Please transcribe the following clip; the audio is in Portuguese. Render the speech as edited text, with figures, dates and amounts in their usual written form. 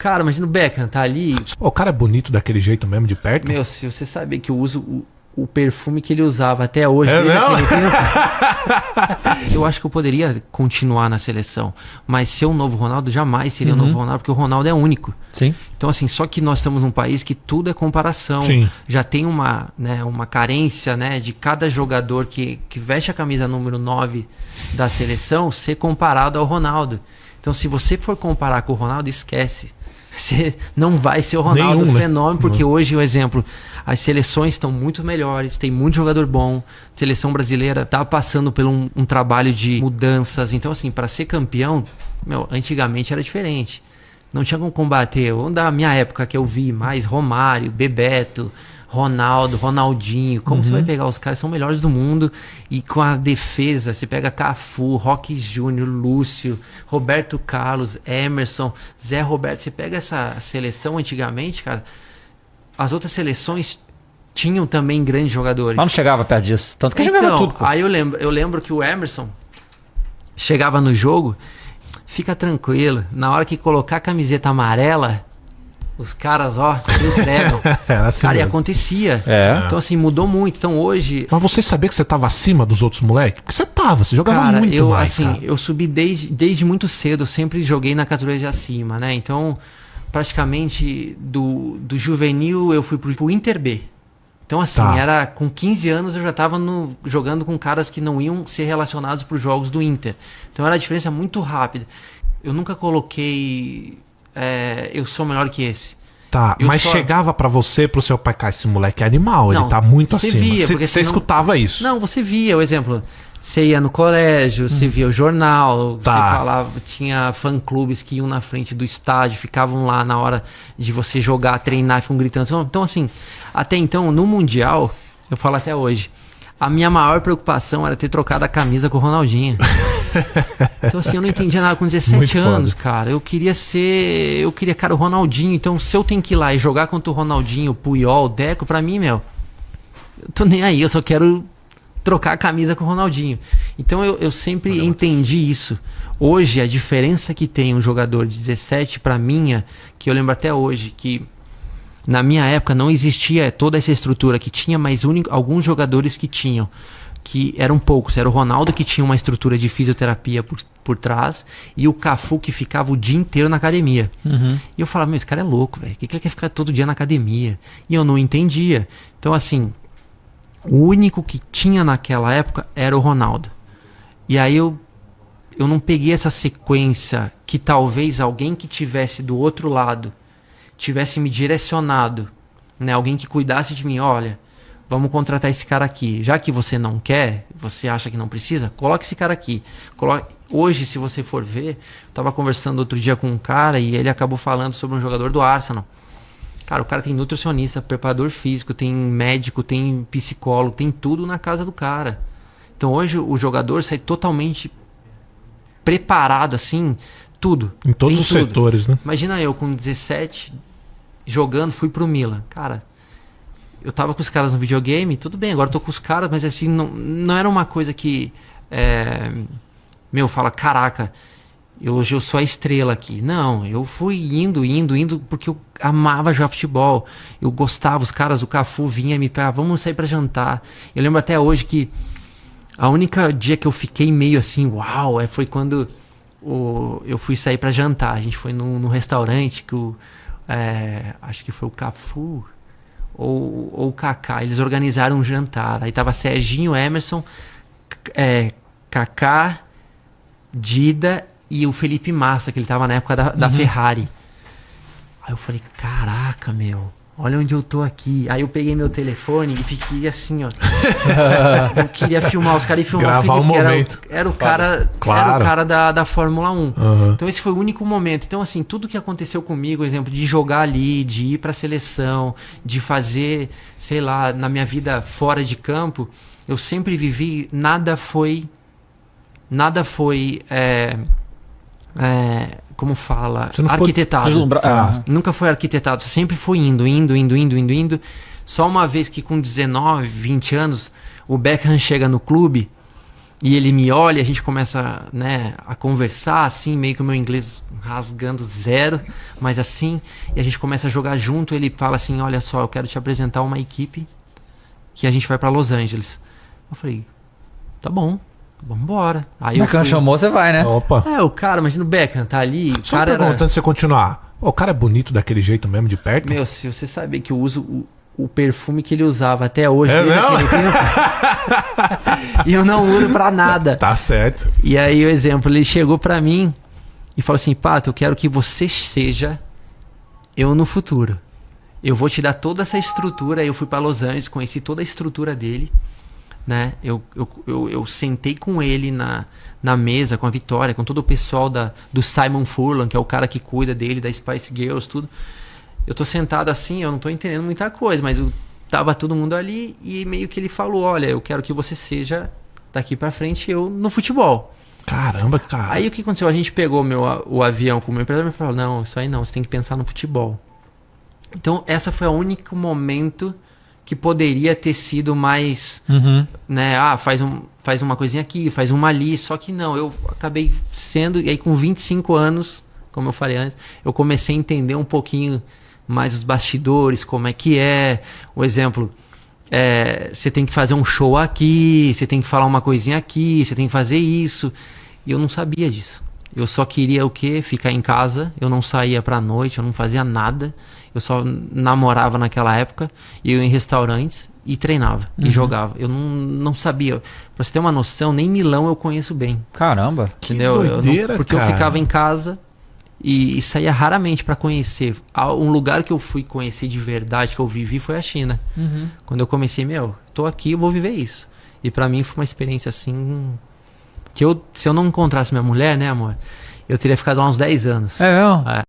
Cara, imagina o Beckham, tá ali. O cara é bonito daquele jeito mesmo, de perto? Meu, se você saber que eu uso o perfume que ele usava até hoje. É mesmo? Eu acho que eu poderia continuar na seleção. Mas ser o novo Ronaldo, jamais seria o novo Ronaldo, porque o Ronaldo é único. Sim. Então, assim, só que nós estamos num país que tudo é comparação. Sim. Já tem uma carência, né, de cada jogador que veste a camisa número 9 da seleção ser comparado ao Ronaldo. Então, se você for comparar com o Ronaldo, esquece. Você não vai ser o Ronaldo fenômeno, porque hoje, o exemplo, as seleções estão muito melhores, tem muito jogador bom, a seleção brasileira está passando por um trabalho de mudanças. Então, assim, para ser campeão, antigamente era diferente. Não tinha como combater. Ou da minha época que eu vi mais Romário, Bebeto, Ronaldo, Ronaldinho. Como você vai pegar? Os caras são melhores do mundo. E com a defesa, você pega Cafu, Roque Júnior, Lúcio, Roberto Carlos, Emerson, Zé Roberto. Você pega essa seleção antigamente, cara. As outras seleções tinham também grandes jogadores. Mas não chegava perto disso. Tanto que jogava tudo. Pô. Aí eu lembro que o Emerson chegava no jogo, fica tranquilo. Na hora que colocar a camiseta amarela, os caras, se entregam. Assim cara, e mesmo. acontecia. É. Então, assim, mudou muito. Então, hoje... Mas você sabia que você tava acima dos outros moleques? Porque você jogava cara, muito mais, assim, cara. eu subi desde muito cedo. Eu sempre joguei na categoria de acima, né? Então, praticamente, do juvenil, eu fui pro Inter B. Então, assim, era com 15 anos eu já tava jogando com caras que não iam ser relacionados pros jogos do Inter. Então, era a diferença muito rápida. Eu nunca coloquei... eu sou melhor que esse. Mas chegava pra você, pro seu pai, cara, esse moleque é animal, ele tá muito acima. Via, você escutava isso? Não, você via, o exemplo, você ia no colégio, você via o jornal, você falava, tinha fã-clubes que iam na frente do estádio, ficavam lá na hora de você jogar, treinar, ficam gritando. Então, assim, até então, no Mundial, eu falo até hoje, a minha maior preocupação era ter trocado a camisa com o Ronaldinho. Então, assim, eu não entendia nada com 17 anos, cara. Eu queria, cara, o Ronaldinho. Então, se eu tenho que ir lá e jogar contra o Ronaldinho, o Puyol, o Deco, pra mim, eu tô nem aí, eu só quero trocar a camisa com o Ronaldinho. Então, eu sempre entendi isso. Hoje, a diferença que tem um jogador de 17 pra minha, que eu lembro até hoje, que na minha época não existia toda essa estrutura que tinha, mas alguns jogadores que tinham, que eram poucos. Era o Ronaldo, que tinha uma estrutura de fisioterapia por trás, e o Cafu, que ficava o dia inteiro na academia. E eu falava, esse cara é louco, velho. Por que ele quer ficar todo dia na academia? E eu não entendia. Então, assim, o único que tinha naquela época era o Ronaldo. E aí eu não peguei essa sequência que talvez alguém que tivesse do outro lado tivesse me direcionado, né? Alguém que cuidasse de mim, olha... Vamos contratar esse cara aqui. Já que você não quer, você acha que não precisa, coloque esse cara aqui. Hoje, se você for ver, eu estava conversando outro dia com um cara e ele acabou falando sobre um jogador do Arsenal. Cara, o cara tem nutricionista, preparador físico, tem médico, tem psicólogo, tem tudo na casa do cara. Então hoje o jogador sai totalmente preparado, assim, tudo. Em todos os setores, né? Imagina eu com 17, jogando, fui pro Milan. Cara... Eu tava com os caras no videogame, tudo bem, agora eu tô com os caras, mas assim, não era uma coisa que... fala, caraca, hoje eu sou a estrela aqui. Não, eu fui indo, porque eu amava jogar futebol. Eu gostava, os caras, o Cafu vinha me pegar, vamos sair pra jantar. Eu lembro até hoje que a única dia que eu fiquei meio assim, uau, foi quando eu fui sair pra jantar. A gente foi num restaurante que acho que foi o Cafu... ou o Kaká, eles organizaram um jantar. Aí tava Serginho, Emerson, Kaká, Dida e o Felipe Massa, que ele tava na época da Ferrari. Aí eu falei, caraca, olha onde eu tô aqui. Aí eu peguei meu telefone e fiquei assim, ó. Eu queria filmar os caras e filmar gravar o Felipe, momento. Que era o cara, era o cara da Fórmula 1. Então esse foi o único momento. Então, assim, tudo que aconteceu comigo, por exemplo, de jogar ali, de ir pra seleção, de fazer, sei lá, na minha vida fora de campo, eu sempre vivi, nada foi como fala, arquitetado. Nunca foi arquitetado, sempre foi indo. Só uma vez que com 19, 20 anos, o Beckham chega no clube E ele me olha, a gente começa, né, a conversar, assim, meio que o meu inglês rasgando zero, mas assim, e a gente começa a jogar junto. Ele fala assim, olha só, eu quero te apresentar uma equipe que a gente vai pra Los Angeles. Eu falei, tá bom, vambora. Aí o Beckham chamou, você vai, né? Opa. O cara, imagina o Beckham, tá ali, o Só cara perguntando se você continuar. O cara é bonito daquele jeito mesmo, de perto? Meu, se você saber que eu uso o perfume que ele usava até hoje, e eu não uso pra nada. Tá certo. E aí o exemplo, ele chegou pra mim e falou assim, Pato, eu quero que você seja eu no futuro. Eu vou te dar toda essa estrutura. Aí eu fui pra Los Angeles, conheci toda a estrutura dele, né? Eu sentei com ele na mesa, com a Vitória, com todo o pessoal do Simon Furlan, que é o cara que cuida dele, da Spice Girls, tudo. Eu tô sentado assim, eu não tô entendendo muita coisa, mas tava todo mundo ali e meio que ele falou, olha, eu quero que você seja daqui pra frente eu no futebol. Caramba, cara. Aí o que aconteceu? A gente pegou o avião com o meu empresário e falou, não, isso aí não, você tem que pensar no futebol. Então essa foi o único momento que poderia ter sido mais, né, faz uma coisinha aqui, faz uma ali, só que não, eu acabei sendo, e aí com 25 anos, como eu falei antes, eu comecei a entender um pouquinho mais os bastidores, como é que é, o exemplo, você tem que fazer um show aqui, você tem que falar uma coisinha aqui, você tem que fazer isso, e eu não sabia disso. Eu só queria o quê? Ficar em casa, eu não saía pra noite, eu não fazia nada, eu só namorava naquela época, e eu ia em restaurantes e treinava, e jogava. Eu não sabia, pra você ter uma noção, nem Milão eu conheço bem. Caramba. Entendeu? Que doideira, porque eu ficava em casa e saía raramente pra conhecer. Um lugar que eu fui conhecer de verdade, que eu vivi, foi a China. Quando eu comecei, tô aqui, eu vou viver isso. E pra mim foi uma experiência assim, que se eu não encontrasse minha mulher, né, amor, eu teria ficado lá uns 10 anos. É mesmo? É.